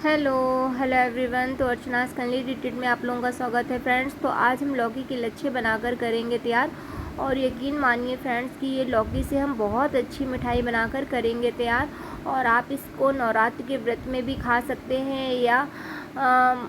Hello hello everyone. तो अर्चनास कनली डिटेड में आप लोगों का स्वागत है फ्रेंड्स। तो आज हम लौकी के लच्छे बनाकर करेंगे तैयार। और यकीन मानिए फ्रेंड्स कि ये लौकी से हम बहुत अच्छी मिठाई बनाकर करेंगे तैयार। और आप इसको नवरात्र के व्रत में भी खा सकते हैं या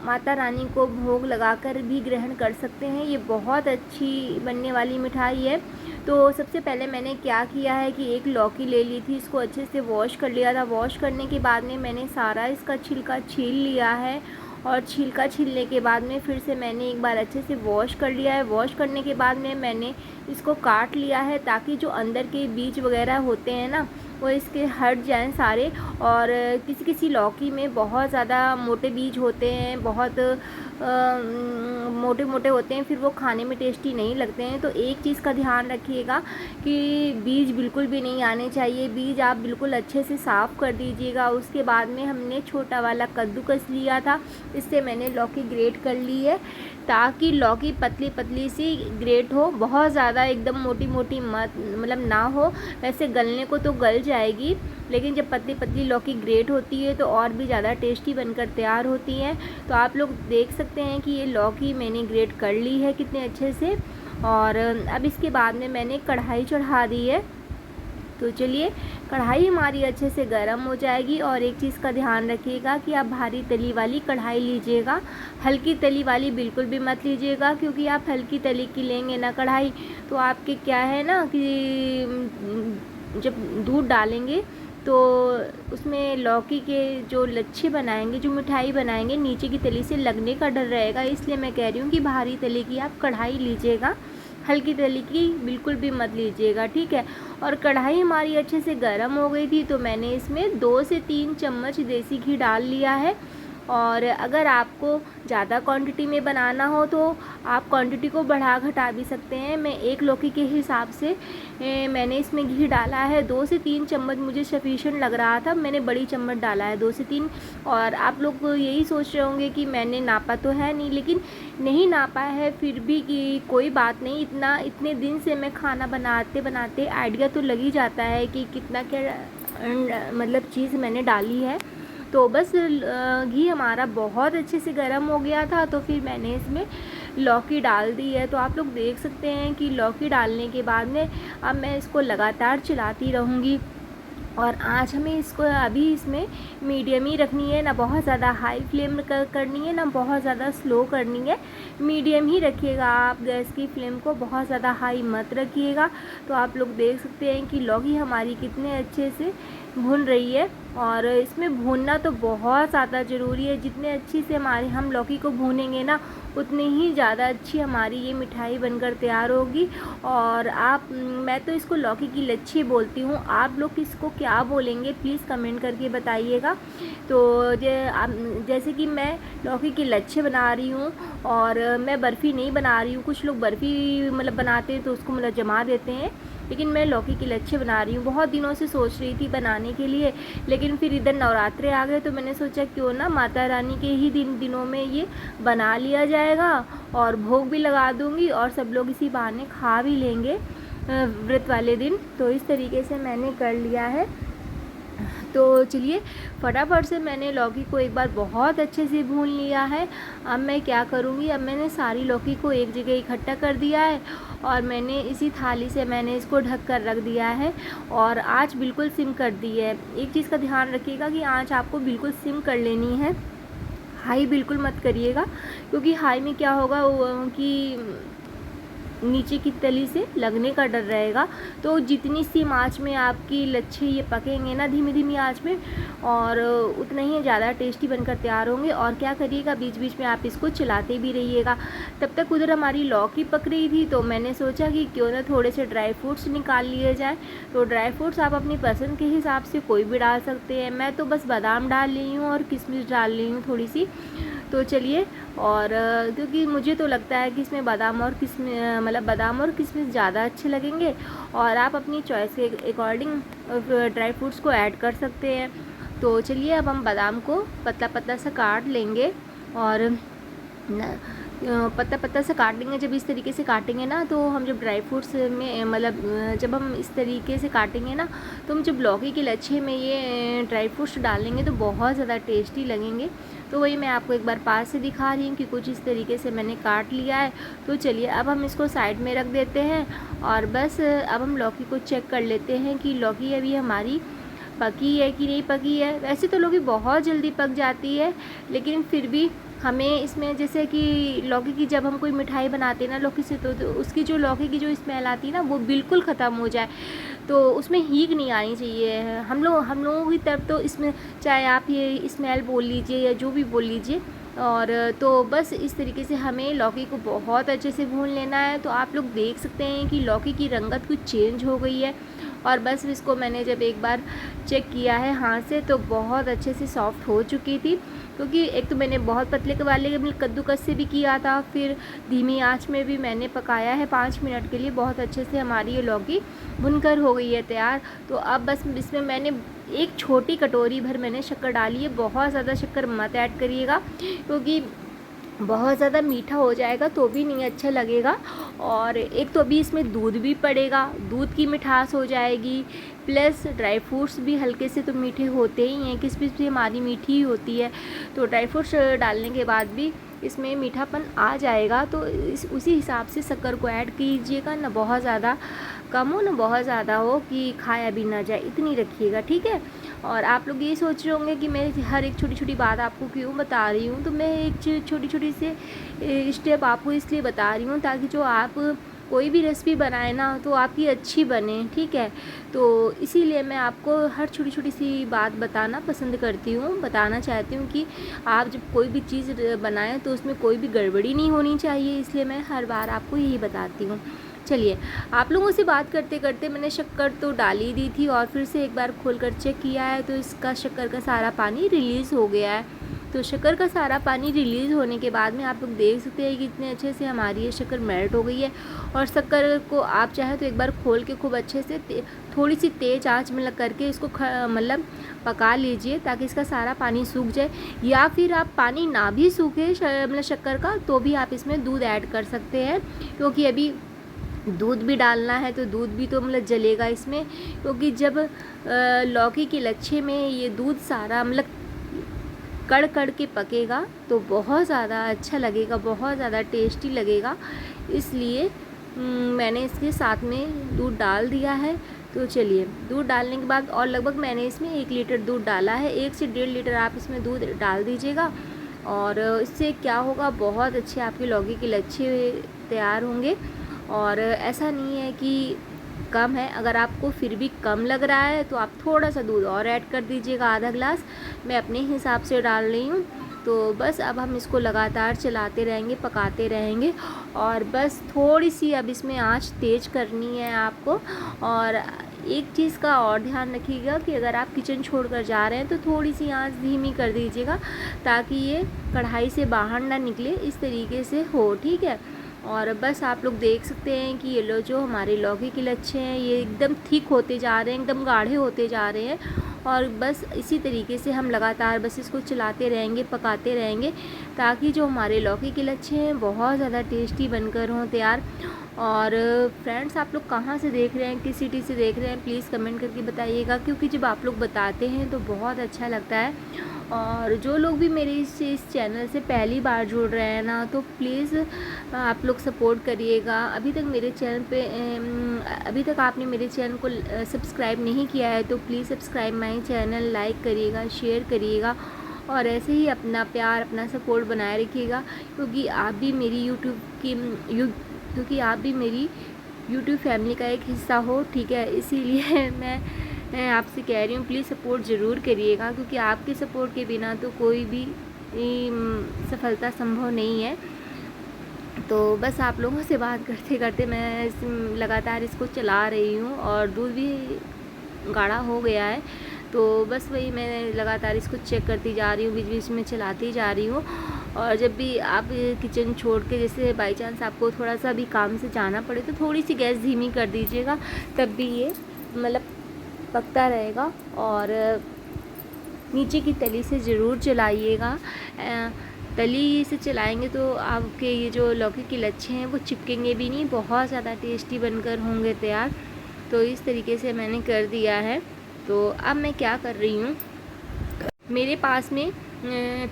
माता रानी को भोग लगाकर भी ग्रहण कर सकते हैं। ये बहुत अच्छी बनने वाली मिठाई है। तो सबसे पहले मैंने क्या किया है कि एक लौकी ले ली थी, इसको अच्छे से वॉश कर लिया था। वॉश करने के बाद में मैंने सारा इसका छिलका छील लिया है। और छिलका छीलने के बाद में फिर से मैंने एक बार अच्छे से वॉश कर लिया है। वॉश करने के बाद में मैंने इसको काट लिया है ताकि जो अंदर के बीज वगैरह होते हैं ना वो इसके हट जाएं सारे। और किसी किसी लौकी में बहुत ज़्यादा मोटे बीज होते हैं, बहुत मोटे मोटे होते हैं, फिर वो खाने में टेस्टी नहीं लगते हैं। तो एक चीज़ का ध्यान रखिएगा कि बीज बिल्कुल भी नहीं आने चाहिए। बीज आप बिल्कुल अच्छे से साफ़ कर दीजिएगा। उसके बाद में हमने छोटा वाला कद्दूकस लिया था, इससे मैंने लौकी ग्रेट कर ली है ताकि लौकी पतली पतली सी ग्रेट हो। बहुत ज़्यादा एकदम मोटी मोटी मत मतलब ना हो। वैसे गलने को तो गल जाएगी, लेकिन जब पतली पतली लौकी ग्रेट होती है तो और भी ज़्यादा टेस्टी बनकर तैयार होती है। तो आप लोग देख सकते हैं कि ये लौकी मैंने ग्रेट कर ली है कितने अच्छे से। और अब इसके बाद में मैंने कढ़ाई चढ़ा दी है। तो चलिए, कढ़ाई हमारी अच्छे से गर्म हो जाएगी। और एक चीज़ का ध्यान रखिएगा कि आप भारी तली वाली कढ़ाई लीजिएगा, हल्की तली वाली बिल्कुल भी मत लीजिएगा। क्योंकि आप हल्की तली की लेंगे ना कढ़ाई तो आपके क्या है ना कि जब दूध डालेंगे तो उसमें लौकी के जो लच्छे बनाएंगे, जो मिठाई बनाएंगे, नीचे की तली से लगने का डर रहेगा। इसलिए मैं कह रही हूँ कि भारी तली की आप कढ़ाई लीजिएगा, हल्की तली की बिल्कुल भी मत लीजिएगा, ठीक है। और कढ़ाई हमारी अच्छे से गर्म हो गई थी तो मैंने इसमें 2 से 3 चम्मच देसी घी डाल लिया है। और अगर आपको ज़्यादा क्वांटिटी में बनाना हो तो आप क्वांटिटी को बढ़ा घटा भी सकते हैं। मैं एक लौकी के हिसाब से मैंने इसमें घी डाला है। 2 से 3 चम्मच मुझे सफिशिएंट लग रहा था, मैंने बड़ी चम्मच डाला है 2 से 3। और आप लोग यही सोच रहे होंगे कि मैंने नापा तो है नहीं, लेकिन नहीं नापा है फिर भी कि कोई बात नहीं। इतने दिन से मैं खाना बनाते बनाते आइडिया तो लग ही जाता है कि कितना क्या मतलब चीज़ मैंने डाली है। तो बस घी हमारा बहुत अच्छे से गर्म हो गया था तो फिर मैंने इसमें लौकी डाल दी है। तो आप लोग देख सकते हैं कि लौकी डालने के बाद में अब मैं इसको लगातार चलाती रहूँगी। और आँच हमें इसको अभी इसमें मीडियम ही रखनी है, ना बहुत ज़्यादा हाई फ्लेम करनी है ना बहुत ज़्यादा स्लो करनी है। मीडियम ही रखिएगा आप गैस की फ्लेम को, बहुत ज़्यादा हाई मत रखिएगा। तो आप लोग देख सकते हैं कि लौकी हमारी कितने अच्छे से भून रही है। और इसमें भूनना तो बहुत ज़्यादा ज़रूरी है। जितने अच्छी से हम लौकी को भूनेंगे ना उतनी ही ज़्यादा अच्छी हमारी ये मिठाई बनकर तैयार होगी। और मैं तो इसको लौकी की लच्छी बोलती हूँ, आप लोग इसको क्या बोलेंगे प्लीज़ कमेंट करके बताइएगा। तो जैसे कि मैं लौकी के लच्छे बना रही हूँ और मैं बर्फ़ी नहीं बना रही हूँ। कुछ लोग बर्फ़ी मतलब बनाते हैं तो उसको मतलब जमा देते हैं, लेकिन मैं लौकी के लच्छे बना रही हूँ। बहुत दिनों से सोच रही थी बनाने के लिए, लेकिन फिर इधर नवरात्रे आ गए तो मैंने सोचा क्यों ना माता रानी के ही दिनों में ये बना लिया जाएगा और भोग भी लगा दूँगी और सब लोग इसी बहाने खा भी लेंगे व्रत वाले दिन। तो इस तरीके से मैंने कर लिया है। तो चलिए, फटाफट से मैंने लौकी को एक बार बहुत अच्छे से भून लिया है। अब मैं क्या करूँगी, अब मैंने सारी लौकी को एक जगह इकट्ठा कर दिया है और मैंने इसी थाली से मैंने इसको ढक कर रख दिया है और आँच बिल्कुल सिम कर दी है। एक चीज़ का ध्यान रखिएगा कि आँच आपको बिल्कुल सिम कर लेनी है, हाई बिल्कुल मत करिएगा। क्योंकि हाई में क्या होगा कि नीचे की तली से लगने का डर रहेगा। तो जितनी सी आँच में आपकी लच्छे ये पकेंगे ना धीमी धीमी आँच में, और उतना ही ज़्यादा टेस्टी बनकर तैयार होंगे। और क्या करिएगा, बीच बीच में आप इसको चलाते भी रहिएगा। तब तक उधर हमारी लौकी पक रही थी तो मैंने सोचा कि क्यों ना थोड़े से ड्राई फ्रूट्स निकाल लिए जाए। तो ड्राई फ्रूट्स आप अपनी पसंद के हिसाब से कोई भी डाल सकते हैं। मैं तो बस बादाम डाल रही हूँ और किशमिश डाल रही हूँ थोड़ी सी। तो चलिए, और क्योंकि मुझे तो लगता है कि इसमें बादाम और किशमिश ज़्यादा अच्छे लगेंगे। और आप अपनी चॉइस के अकॉर्डिंग ड्राई फ्रूट्स को ऐड कर सकते हैं। तो चलिए, अब हम बादाम को पतला पतला सा काट लेंगे और पत्ता पत्ता से काटेंगे। जब इस तरीके से काटेंगे ना, तो हम जब ड्राई फ्रूट्स में मतलब जब हम इस तरीके से काटेंगे ना, तो हम जब लौकी के लच्छे में ये ड्राई फ्रूट्स डालेंगे तो बहुत ज़्यादा टेस्टी लगेंगे। तो वही मैं आपको एक बार पास से दिखा रही हूँ कि कुछ इस तरीके से मैंने काट लिया है। तो चलिए अब हम इसको साइड में रख देते हैं और बस अब हम लौकी को चेक कर लेते हैं कि लौकी अभी हमारी पकी है कि नहीं पकी है। वैसे तो लौकी बहुत जल्दी पक जाती है, लेकिन फिर भी हमें इसमें जैसे कि लौकी की जब हम कोई मिठाई बनाते हैं ना लौकी से, तो उसकी जो लौकी की जो स्मेल आती है ना, वो बिल्कुल ख़त्म हो जाए, तो उसमें हींग नहीं आनी चाहिए। हम लोगों की तरफ तो इसमें चाहे आप ये स्मेल बोल लीजिए या जो भी बोल लीजिए, और तो बस इस तरीके से हमें लौकी को बहुत अच्छे से भून लेना है। तो आप लोग देख सकते हैं कि लौकी की रंगत कुछ चेंज हो गई है, और बस इसको मैंने जब एक बार चेक किया है हाथ से, तो बहुत अच्छे से सॉफ्ट हो चुकी थी। क्योंकि एक तो मैंने बहुत पतले के वाले कद्दूकस से भी किया था, फिर धीमी आंच में भी मैंने पकाया है 5 मिनट के लिए। बहुत अच्छे से हमारी ये लौकी भुनकर हो गई है तैयार। तो अब बस इसमें मैंने एक छोटी कटोरी भर मैंने शक्कर डाली है। बहुत ज़्यादा शक्कर मत ऐड करिएगा, क्योंकि बहुत ज़्यादा मीठा हो जाएगा तो भी नहीं अच्छा लगेगा। और एक तो अभी इसमें दूध भी पड़ेगा, दूध की मिठास हो जाएगी, प्लस ड्राई फ्रूट्स भी हल्के से तो मीठे होते ही हैं, किशमिश भी हमारी मीठी ही होती है। तो ड्राई फ्रूट्स डालने के बाद भी इसमें मीठापन आ जाएगा। तो उसी हिसाब से शक्कर को ऐड कीजिएगा, ना बहुत ज़्यादा कम हो ना बहुत ज़्यादा हो कि खाया भी ना जाए, इतनी रखिएगा, ठीक है। और आप लोग ये सोच रहे होंगे कि मैं हर एक छोटी छोटी बात आपको क्यों बता रही हूँ। तो मैं एक छोटी छोटी से स्टेप आपको इसलिए बता रही हूँ ताकि जो आप कोई भी रेसिपी बनाए ना, तो आपकी अच्छी बने, ठीक है। तो इसीलिए मैं आपको हर छोटी छोटी सी बात बताना पसंद करती हूँ, बताना चाहती हूँ कि आप जब कोई भी चीज़ बनाएं तो उसमें कोई भी गड़बड़ी नहीं होनी चाहिए, इसलिए मैं हर बार आपको यही बताती हूँ। चलिए, आप लोगों से बात करते करते मैंने शक्कर तो डाल ही दी थी, और फिर से एक बार खोलकर चेक किया है तो इसका शक्कर का सारा पानी रिलीज़ हो गया है। तो शक्कर का सारा पानी रिलीज़ होने के बाद में आप लोग देख सकते हैं कि कितने अच्छे से हमारी ये शक्कर मेल्ट हो गई है। और शक्कर को आप चाहे तो एक बार खोल के खूब अच्छे से थोड़ी सी तेज़ आंच में लग करके इसको मतलब पका लीजिए, ताकि इसका सारा पानी सूख जाए। या फिर आप पानी ना भी सूखे मतलब शक्कर का, तो भी आप इसमें दूध ऐड कर सकते हैं, क्योंकि अभी दूध भी डालना है तो दूध भी तो मतलब जलेगा इसमें। क्योंकि जब लौकी के लच्छे में ये दूध सारा मतलब कड़ कड़ के पकेगा तो बहुत ज़्यादा अच्छा लगेगा, बहुत ज़्यादा टेस्टी लगेगा। इसलिए मैंने इसके साथ में दूध डाल दिया है। तो चलिए, दूध डालने के बाद और लगभग मैंने इसमें 1 लीटर दूध डाला है। 1 से 1.5 लीटर आप इसमें दूध डाल दीजिएगा, और इससे क्या होगा, बहुत अच्छे आपके लौकी के लच्छे तैयार होंगे। और ऐसा नहीं है कि कम है, अगर आपको फिर भी कम लग रहा है तो आप थोड़ा सा दूध और ऐड कर दीजिएगा, आधा ग्लास। मैं अपने हिसाब से डाल रही हूँ। तो बस अब हम इसको लगातार चलाते रहेंगे, पकाते रहेंगे, और बस थोड़ी सी अब इसमें आंच तेज़ करनी है आपको। और एक चीज़ का और ध्यान रखिएगा कि अगर आप किचन छोड़कर जा रहे हैं तो थोड़ी सी आंच धीमी कर दीजिएगा, ताकि ये कढ़ाई से बाहर ना निकले, इस तरीके से हो, ठीक है। और बस आप लोग देख सकते हैं कि ये लो जो हमारे लौकी के लच्छे हैं ये एकदम थिक होते जा रहे हैं, एकदम गाढ़े होते जा रहे हैं। और बस इसी तरीके से हम लगातार बस इसको चलाते रहेंगे, पकाते रहेंगे, ताकि जो हमारे लौकी के लच्छे हैं बहुत ज़्यादा टेस्टी बनकर हों तैयार। और फ्रेंड्स, आप लोग कहाँ से देख रहे हैं, किस सिटी से देख रहे हैं, प्लीज़ कमेंट करके बताइएगा, क्योंकि जब आप लोग बताते हैं तो बहुत अच्छा लगता है। और जो लोग भी मेरे इस चैनल से पहली बार जुड़ रहे हैं ना, तो प्लीज़ आप लोग सपोर्ट करिएगा। अभी तक मेरे चैनल पे अभी तक आपने मेरे चैनल को सब्सक्राइब नहीं किया है तो please subscribe my channel, like करिएगा, शेयर करिएगा, और ऐसे ही अपना प्यार, अपना सपोर्ट बनाए रखिएगा, क्योंकि आप भी मेरी यूट्यूब फैमिली का एक हिस्सा हो, ठीक है। इसीलिए मैं आपसे कह रही हूँ, प्लीज़ सपोर्ट ज़रूर करिएगा, क्योंकि आपके सपोर्ट के बिना तो कोई भी सफलता संभव नहीं है। तो बस आप लोगों से बात करते करते मैं लगातार इसको चला रही हूँ, और दूध भी गाढ़ा हो गया है। तो बस वही मैं लगातार इसको चेक करती जा रही हूँ, बीच बीच में चलाती जा रही हूँ। और जब भी आप किचन छोड़ के, जैसे बाई चांस आपको थोड़ा सा भी काम से जाना पड़े, तो थोड़ी सी गैस धीमी कर दीजिएगा, तब भी ये मतलब पकता रहेगा। और नीचे की तली से ज़रूर चलाइएगा, तली से चलाएंगे तो आपके ये जो लौकी के लच्छे हैं वो चिपकेंगे भी नहीं, बहुत ज़्यादा टेस्टी बनकर होंगे तैयार। तो इस तरीके से मैंने कर दिया है। तो अब मैं क्या कर रही हूँ, मेरे पास में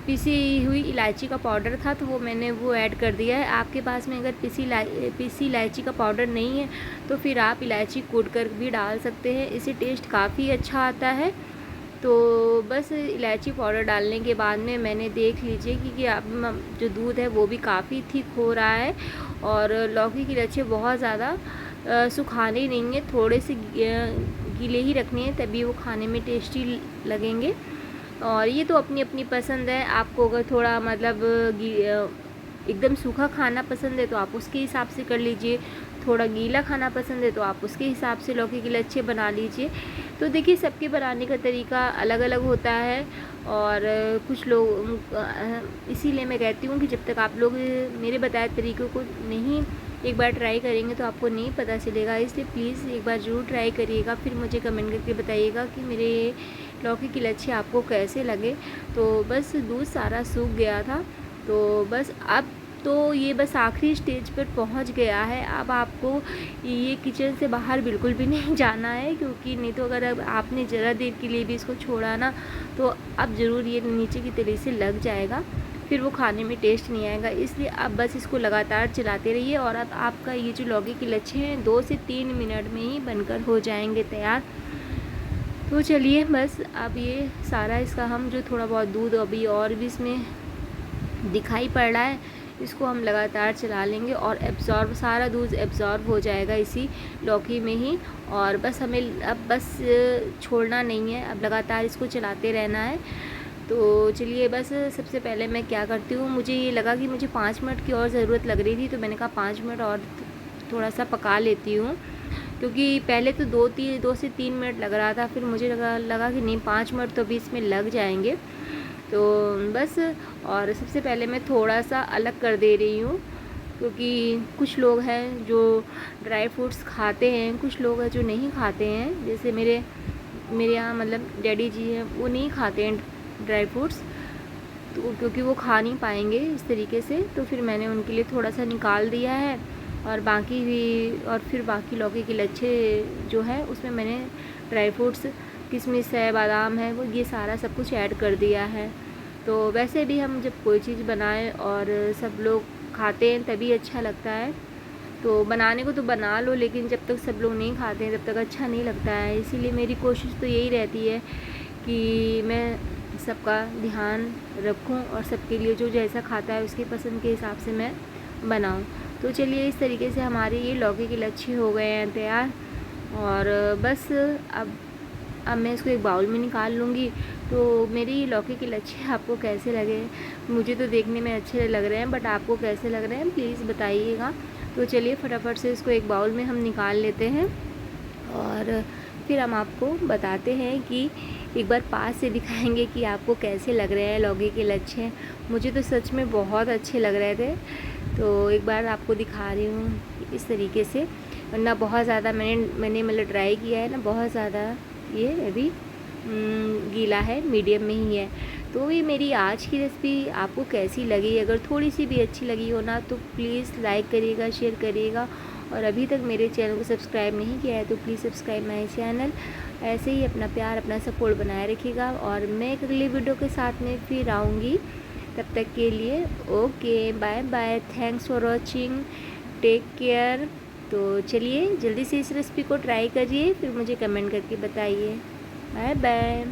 पिसी हुई इलायची का पाउडर था तो वो मैंने वो ऐड कर दिया है। आपके पास में अगर पिसी इलायची का पाउडर नहीं है तो फिर आप इलायची कूट कर भी डाल सकते हैं, इससे टेस्ट काफ़ी अच्छा आता है। तो बस इलायची पाउडर डालने के बाद में मैंने देख लीजिए कि अब जो दूध है वो भी काफ़ी थिक हो रहा है और लौकी के लच्छे बहुत ज़्यादा सुखाने नहीं है, थोड़े से गीले ही रखने हैं, तभी वो खाने में टेस्टी लगेंगे। और ये तो अपनी अपनी पसंद है, आपको अगर थोड़ा मतलब एकदम सूखा खाना पसंद है तो आप उसके हिसाब से कर लीजिए, थोड़ा गीला खाना पसंद है तो आप उसके हिसाब से लौकी के लच्छे बना लीजिए। तो देखिए सबके बनाने का तरीका अलग अलग होता है और कुछ लोग इसीलिए मैं कहती हूँ कि जब तक आप लोग मेरे बताए तरीक़ों को नहीं एक बार ट्राई करेंगे तो आपको नहीं पता चलेगा। इसलिए प्लीज़ एक बार ज़रूर ट्राई करिएगा, फिर मुझे कमेंट करके बताइएगा कि मेरे लौकी के लच्छे आपको कैसे लगे। तो बस दूध सारा सूख गया था, तो बस अब तो ये बस आखिरी स्टेज पर पहुंच गया है। अब आपको ये किचन से बाहर बिल्कुल भी नहीं जाना है, क्योंकि नहीं तो अगर अब आपने ज़रा देर के लिए भी इसको छोड़ा ना तो अब ज़रूर ये नीचे की तली से लग जाएगा, फिर वो खाने में टेस्ट नहीं आएगा। इसलिए अब बस इसको लगातार चलाते रहिए और अब आपका ये जो लौकी के लच्छे हैं 2 से 3 मिनट में ही बनकर हो जाएंगे तैयार। तो चलिए बस अब ये सारा इसका हम जो थोड़ा बहुत दूध अभी और भी इसमें दिखाई पड़ रहा है, इसको हम लगातार चला लेंगे और एब्ज़ॉर्ब सारा दूध एब्ज़ॉर्ब हो जाएगा इसी लौकी में ही। और बस हमें अब बस छोड़ना नहीं है, अब लगातार इसको चलाते रहना है। तो चलिए बस सबसे पहले मैं क्या करती हूँ, मुझे ये लगा कि मुझे 5 मिनट की और ज़रूरत लग रही थी, तो मैंने कहा 5 मिनट और थोड़ा सा पका लेती हूँ, क्योंकि पहले तो 2 से 3 मिनट लग रहा था, फिर मुझे लगा कि नहीं 5 मिनट तो भी इसमें लग जाएंगे। तो बस और सबसे पहले मैं थोड़ा सा अलग कर दे रही हूँ, क्योंकि कुछ लोग हैं जो ड्राई फ्रूट्स खाते हैं, कुछ लोग हैं जो नहीं खाते हैं। जैसे मेरे यहाँ मतलब डैडी जी हैं, वो नहीं खाते हैं ड्राई फ्रूट्स, तो क्योंकि वो खा नहीं पाएंगे इस तरीके से, तो फिर मैंने उनके लिए थोड़ा सा निकाल दिया है। और बाकी भी और फिर बाकी लौकी के लच्छे जो है उसमें मैंने ड्राई फ्रूट्स किशमिश है, बादाम है, वो ये सारा सब कुछ ऐड कर दिया है। तो वैसे भी हम जब कोई चीज़ बनाएं और सब लोग खाते हैं तभी अच्छा लगता है। तो बनाने को तो बना लो, लेकिन जब तक सब लोग नहीं खाते हैं तब तक अच्छा नहीं लगता है। इसीलिए मेरी कोशिश तो यही रहती है कि मैं सबका ध्यान रखूं और सबके लिए जो जैसा खाता है उसकी पसंद के हिसाब से मैं बनाऊं। तो चलिए इस तरीके से हमारे ये लौकी के लच्छे हो गए हैं तैयार। और बस अब मैं इसको एक बाउल में निकाल लूँगी। तो मेरे ये लौकी के लच्छे आपको कैसे लगे, मुझे तो देखने में अच्छे लग रहे हैं, बट आपको कैसे लग रहे हैं प्लीज़ बताइएगा। तो चलिए फटाफट से इसको एक बाउल में हम निकाल लेते हैं और फिर हम आपको बताते हैं कि एक बार पास से दिखाएंगे कि आपको कैसे लग रहे हैं लौकी के लच्छे। मुझे तो सच में बहुत अच्छे लग रहे थे, तो एक बार आपको दिखा रही हूँ इस तरीके से। वरना बहुत ज़्यादा मैंने मतलब ट्राई किया है ना, बहुत ज़्यादा ये अभी गीला है, मीडियम में ही है। तो ये मेरी आज की रेसिपी आपको कैसी लगी, अगर थोड़ी सी भी अच्छी लगी हो ना तो प्लीज़ लाइक करिएगा, शेयर करिएगा। और अभी तक मेरे चैनल को सब्सक्राइब नहीं किया है तो प्लीज़ सब्सक्राइब माय चैनल। ऐसे ही अपना प्यार अपना सपोर्ट बनाए रखिएगा और मैं एक अगली वीडियो के साथ में फिर आऊँगी। तब तक के लिए okay, bye bye, thanks for watching, take care. तो चलिए जल्दी से इस रेसिपी को ट्राई करिए, फिर मुझे कमेंट करके बताइए। Bye bye.